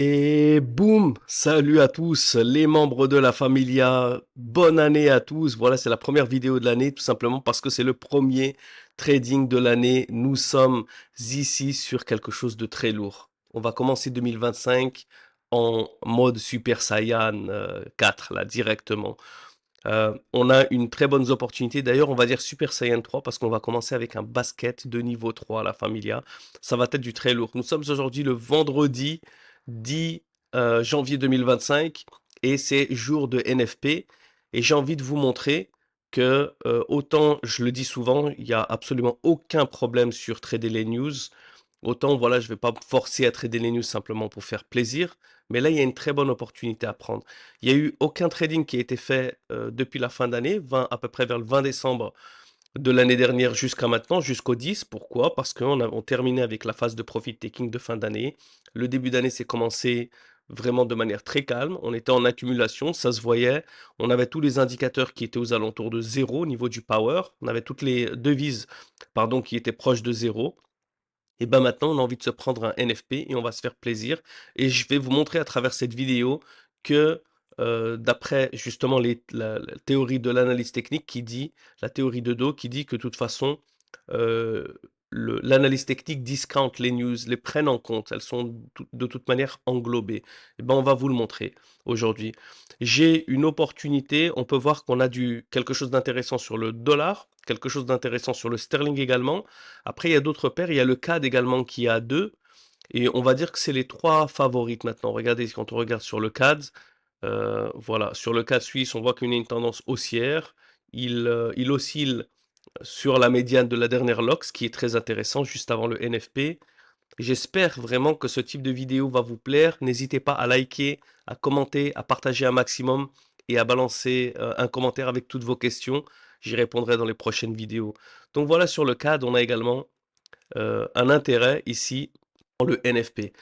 Et boum, salut à tous les membres de la Familia, bonne année à tous. Voilà, c'est la première vidéo de l'année, tout simplement parce que c'est le premier trading de l'année. Nous sommes ici sur quelque chose de très lourd. On va commencer 2025 en mode Super Saiyan 4, là, directement. On a une très bonne opportunité. D'ailleurs, on va dire Super Saiyan 3 parce qu'on va commencer avec un basket de niveau 3 à la Familia. Ça va être du très lourd. Nous sommes aujourd'hui le vendredi 10 janvier 2025 et c'est jour de NFP. Et j'ai envie de vous montrer que, autant je le dis souvent, il n'y a absolument aucun problème sur trader les news. Autant, voilà, je ne vais pas me forcer à trader les news simplement pour faire plaisir, mais là, il y a une très bonne opportunité à prendre. Il n'y a eu aucun trading qui a été fait depuis la fin d'année, à peu près vers le 20 décembre de l'année dernière jusqu'à maintenant, jusqu'au 10. Pourquoi? Parce on terminé avec la phase de profit taking de fin d'année. Le début d'année s'est commencé vraiment de manière très calme. On était en accumulation, ça se voyait. On avait tous les indicateurs qui étaient aux alentours de zéro au niveau du power. On avait toutes les devises, pardon, qui étaient proches de zéro. Et ben maintenant, on a envie de se prendre un NFP et on va se faire plaisir. Et je vais vous montrer à travers cette vidéo que d'après justement la théorie de l'analyse technique qui dit, la théorie de dos qui dit que de toute façon, euh, l'analyse technique discount les news, les prennent en compte, elles sont de toute manière englobées. Et ben on va vous le montrer aujourd'hui. J'ai une opportunité, on peut voir qu'on a quelque chose d'intéressant sur le dollar, quelque chose d'intéressant sur le sterling également. Après, il y a d'autres paires. Il y a le CAD également qui a deux. Et on va dire que c'est les trois favorites maintenant. Regardez, quand on regarde sur le CAD, voilà, sur le CAD suisse, on voit qu'il y a une tendance haussière. Il oscille sur la médiane de la dernière LOX, ce qui est très intéressant, juste avant le NFP. J'espère vraiment que ce type de vidéo va vous plaire. N'hésitez pas à liker, à commenter, à partager un maximum et à balancer un commentaire avec toutes vos questions. J'y répondrai dans les prochaines vidéos. Donc voilà, sur le CAD, on a également un intérêt ici dans le NFP.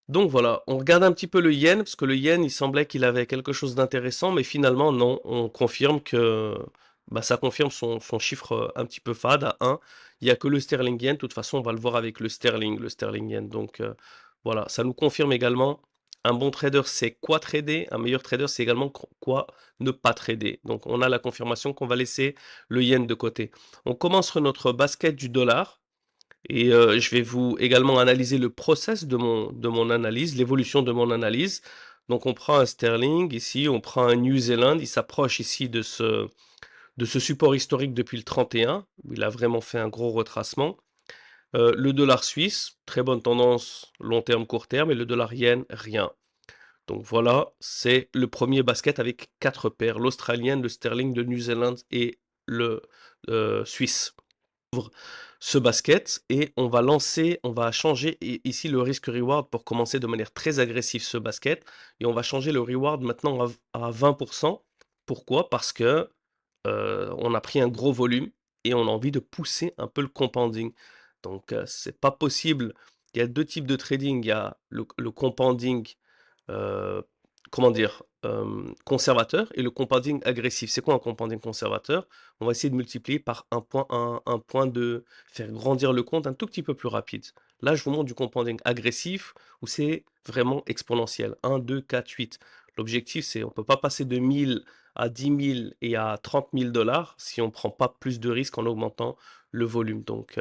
Donc voilà, on regarde un petit peu le yen, parce que le yen, il semblait qu'il avait quelque chose d'intéressant, mais finalement, non, on confirme que bah, ça confirme son chiffre un petit peu fade à 1. Il n'y a que le sterling yen, de toute façon, on va le voir avec le sterling yen. Donc voilà, ça nous confirme également, un bon trader, c'est quoi trader, un meilleur trader, c'est également quoi ne pas trader. Donc on a la confirmation qu'on va laisser le yen de côté. On commence sur notre basket du dollar. Et je vais vous également analyser le process de mon analyse, l'évolution de mon analyse. Donc on prend un sterling ici, on prend un New Zealand, il s'approche ici de ce support historique depuis le 31, où il a vraiment fait un gros retracement. Le dollar suisse, très bonne tendance long terme, court terme, et le dollar yen, rien. Donc voilà, c'est le premier basket avec 4 paires, l'australienne, le sterling, le New Zealand et le suisse ce basket et on va changer ici le risque reward pour commencer de manière très agressive ce basket et on va changer le reward maintenant à 20%. Pourquoi? Parce que on a pris un gros volume et on a envie de pousser un peu le compounding. Donc c'est pas possible. Il y a deux types de trading. Il y a le compounding euh, comment dire, conservateur et le compounding agressif. C'est quoi un compounding conservateur? On va essayer de multiplier par un point de faire grandir le compte un tout petit peu plus rapide. Là, je vous montre du compounding agressif où c'est vraiment exponentiel. 1, 2, 4, 8. L'objectif, c'est on ne peut pas passer de 1000 à 10 000 et à 30 000 dollars si on ne prend pas plus de risques en augmentant le volume. Donc,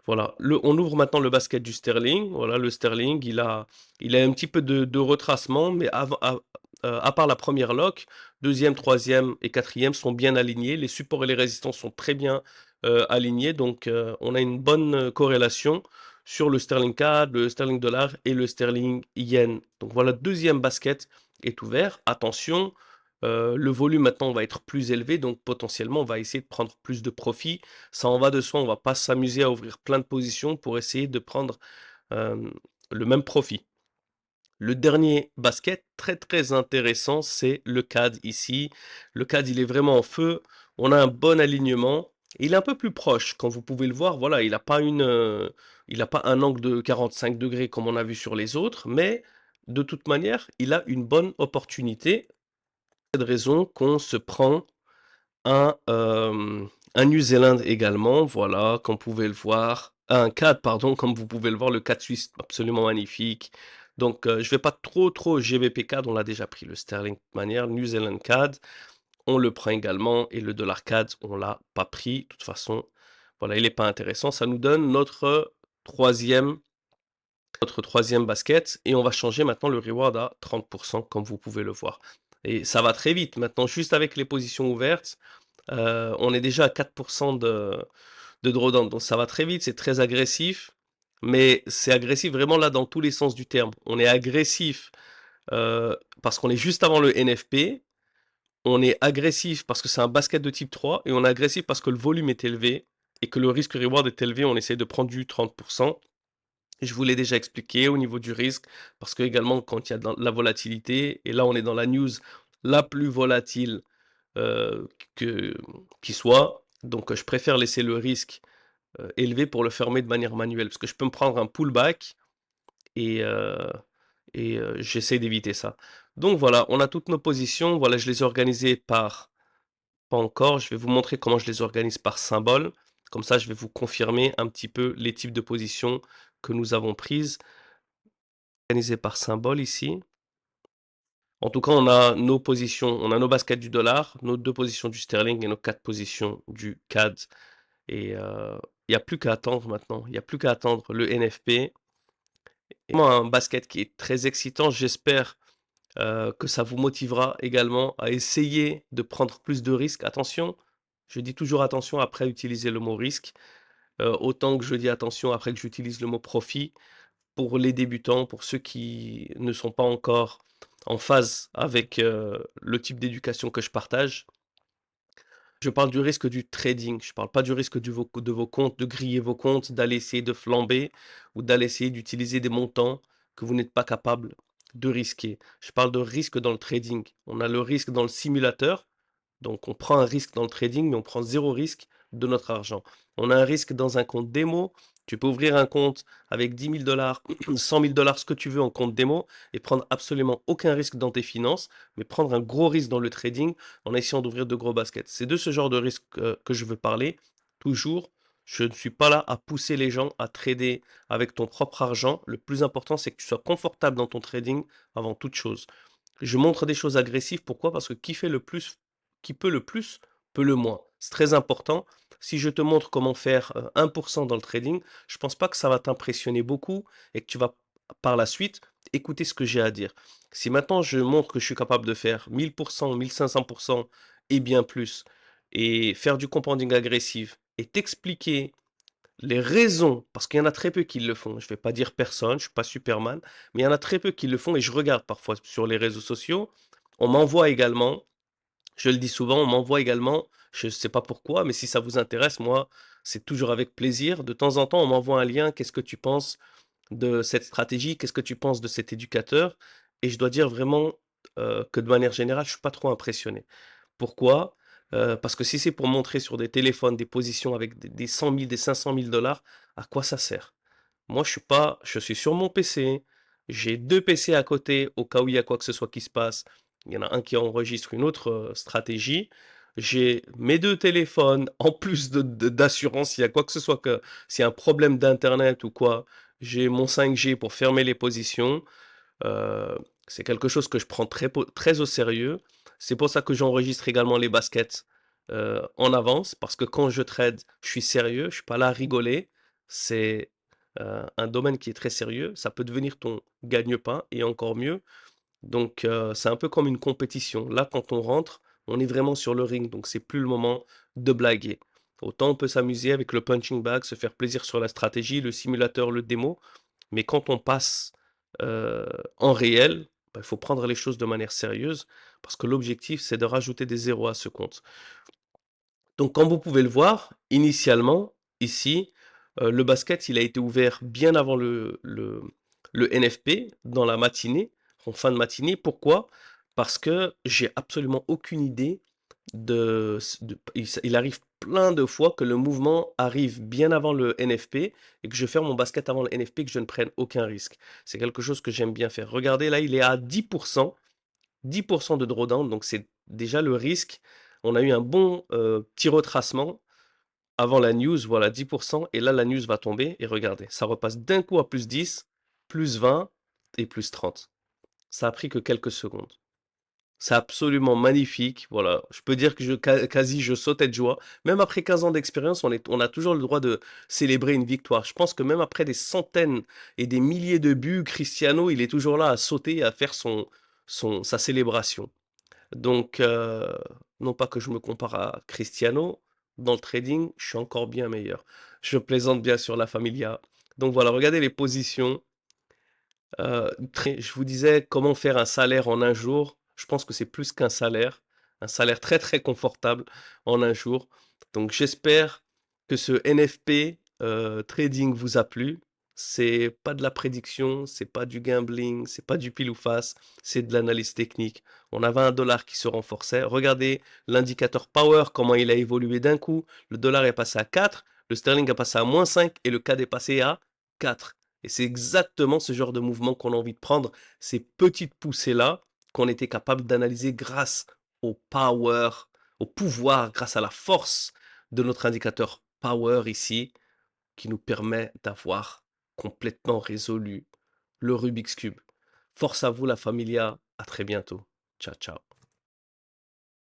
voilà, on ouvre maintenant le basket du sterling. Voilà, le sterling, il a un petit peu de retracement, mais à part la première lock, deuxième, troisième et quatrième sont bien alignés. Les supports et les résistances sont très bien alignés. Donc, on a une bonne corrélation sur le sterling CAD, le sterling dollar et le sterling yen. Donc, voilà, deuxième basket est ouvert. Attention, le volume maintenant va être plus élevé, donc potentiellement on va essayer de prendre plus de profit. Ça en va de soi, on va pas s'amuser à ouvrir plein de positions pour essayer de prendre euh, le même profit. Le dernier basket, très très intéressant, c'est le CAD ici. Le CAD, il est vraiment en feu. On a un bon alignement. Il est un peu plus proche, quand vous pouvez le voir. Voilà, il n'a pas un angle de 45 degrés comme on a vu sur les autres, mais de toute manière, il a une bonne opportunité. C'est cette raison qu'on se prend un New Zealand également, voilà, comme vous pouvez le voir. Un CAD, pardon, comme vous pouvez le voir, le CAD suisse, absolument magnifique. Donc, je vais pas trop GBP CAD, on l'a déjà pris, le sterling de toute manière, New Zealand CAD, on le prend également, et le dollar CAD, on l'a pas pris. De toute façon, voilà, il est pas intéressant. Ça nous donne troisième, notre troisième basket, et on va changer maintenant le reward à 30%, comme vous pouvez le voir. Et ça va très vite. Maintenant, juste avec les positions ouvertes, on est déjà à 4% de drawdown. Donc ça va très vite, c'est très agressif, mais c'est agressif vraiment là dans tous les sens du terme. On est agressif parce qu'on est juste avant le NFP, on est agressif parce que c'est un basket de type 3, et on est agressif parce que le volume est élevé et que le risque reward est élevé, on essaie de prendre du 30%. Je vous l'ai déjà expliqué au niveau du risque, parce que également quand il y a de la volatilité, et là on est dans la news la plus volatile euh, que, qui soit, donc je préfère laisser le risque élevé pour le fermer de manière manuelle, parce que je peux me prendre un pullback, et, j'essaie d'éviter ça. Donc voilà, on a toutes nos positions, voilà, je les ai organisées par, pas encore, je vais vous montrer comment je les organise par symbole, comme ça je vais vous confirmer un petit peu les types de positions que nous avons prises, organisées par symbole ici. En tout cas, on a nos positions, on a nos baskets du dollar, nos 2 positions du sterling et nos 4 positions du CAD. Et il n'y a plus qu'à attendre maintenant. Il n'y a plus qu'à attendre le NFP. Et moi, un basket qui est très excitant. J'espère que ça vous motivera également à essayer de prendre plus de risques. Attention, je dis toujours attention après utiliser le mot risque. Autant que je dis attention après que j'utilise le mot profit. Pour les débutants, pour ceux qui ne sont pas encore en phase avec le type d'éducation que je partage. Je parle du risque du trading, je parle pas du risque de vos comptes, de griller vos comptes, d'aller essayer de flamber ou d'aller essayer d'utiliser des montants que vous n'êtes pas capable de risquer. Je parle de risque dans le trading. On a le risque dans le simulateur, donc on prend un risque dans le trading, mais on prend zéro risque de notre argent. On a un risque dans un compte démo. Tu peux ouvrir un compte avec 10 000 dollars, 100 000 dollars, ce que tu veux en compte démo, et prendre absolument aucun risque dans tes finances, mais prendre un gros risque dans le trading en essayant d'ouvrir de gros baskets. C'est de ce genre de risque que je veux parler. Toujours, je ne suis pas là à pousser les gens à trader avec ton propre argent. Le plus important, c'est que tu sois confortable dans ton trading avant toute chose. Je montre des choses agressives. Pourquoi? Parce que qui fait le plus, qui peut le plus, peut le moins. C'est très important. Si je te montre comment faire 1% dans le trading, je pense pas que ça va t'impressionner beaucoup et que tu vas par la suite écouter ce que j'ai à dire. Si maintenant je montre que je suis capable de faire 1000%, 1500% et bien plus, et faire du compounding agressif, et t'expliquer les raisons, parce qu'il y en a très peu qui le font, je ne vais pas dire personne, je ne suis pas Superman, mais il y en a très peu qui le font, et je regarde parfois sur les réseaux sociaux, on m'envoie également, je le dis souvent, on m'envoie également, je ne sais pas pourquoi, mais si ça vous intéresse, moi, c'est toujours avec plaisir. De temps en temps, on m'envoie un lien, qu'est-ce que tu penses de cette stratégie, qu'est-ce que tu penses de cet éducateur? Et je dois dire vraiment que de manière générale, je ne suis pas trop impressionné. Pourquoi? Parce que si c'est pour montrer sur des téléphones des positions avec des 100 000, des 500 000 dollars, à quoi ça sert? Moi, je suis sur mon PC, j'ai 2 PC à côté au cas où il y a quoi que ce soit qui se passe. Il y en a un qui enregistre une autre stratégie. J'ai mes 2 téléphones, en plus d'assurance, s'il y a quoi que ce soit, s'il y a un problème d'internet ou quoi, j'ai mon 5G pour fermer les positions. Euh, c'est quelque chose que je prends très au sérieux. C'est pour ça que j'enregistre également les baskets en avance, parce que quand je trade, je suis sérieux, je suis pas là à rigoler. C'est un domaine qui est très sérieux. Ça peut devenir ton gagne-pain et encore mieux. Donc c'est un peu comme une compétition. Là, quand on rentre, on est vraiment sur le ring, donc c'est plus le moment de blaguer. Autant on peut s'amuser avec le punching bag, se faire plaisir sur la stratégie, le simulateur, le démo, mais quand on passe euh, en réel, bah, il faut prendre les choses de manière sérieuse parce que l'objectif, c'est de rajouter des zéros à ce compte. Donc, comme vous pouvez le voir, initialement, ici, le basket, il a été ouvert bien avant le NFP, dans la matinée, en fin de matinée. Pourquoi? Parce que j'ai absolument aucune idée il arrive plein de fois que le mouvement arrive bien avant le NFP et que je ferme mon basket avant le NFP, que je ne prenne aucun risque. C'est quelque chose que j'aime bien faire. Regardez, là, il est à 10%, 10% de drawdown, donc c'est déjà le risque. On a eu un bon petit retracement avant la news, voilà 10%, et là la news va tomber, et regardez, ça repasse d'un coup à plus 10, plus 20, et plus 30. Ça a pris que quelques secondes. C'est absolument magnifique. Voilà, je peux dire que quasi je sautais de joie. Même après 15 ans d'expérience, on a toujours le droit de célébrer une victoire. Je pense que même après des centaines et des milliers de buts, Cristiano, il est toujours là à sauter et à faire sa célébration. Donc, non pas que je me compare à Cristiano, dans le trading, je suis encore bien meilleur. Je plaisante bien sur la Familia. Donc voilà, regardez les positions. Je vous disais comment faire un salaire en un jour. Je pense que c'est plus qu'un salaire, un salaire très très confortable en un jour. Donc j'espère que ce NFP trading vous a plu. C'est pas de la prédiction, c'est pas du gambling, c'est pas du pile ou face, c'est de l'analyse technique. On avait un dollar qui se renforçait. Regardez l'indicateur power, comment il a évolué d'un coup. Le dollar est passé à 4, le sterling a passé à -5 et le CAD est passé à 4. Et c'est exactement ce genre de mouvement qu'on a envie de prendre, ces petites poussées-là qu'on était capable d'analyser grâce au power, au pouvoir, grâce à la force de notre indicateur power ici, qui nous permet d'avoir complètement résolu le Rubik's Cube. Force à vous la familia, à très bientôt. Ciao ciao.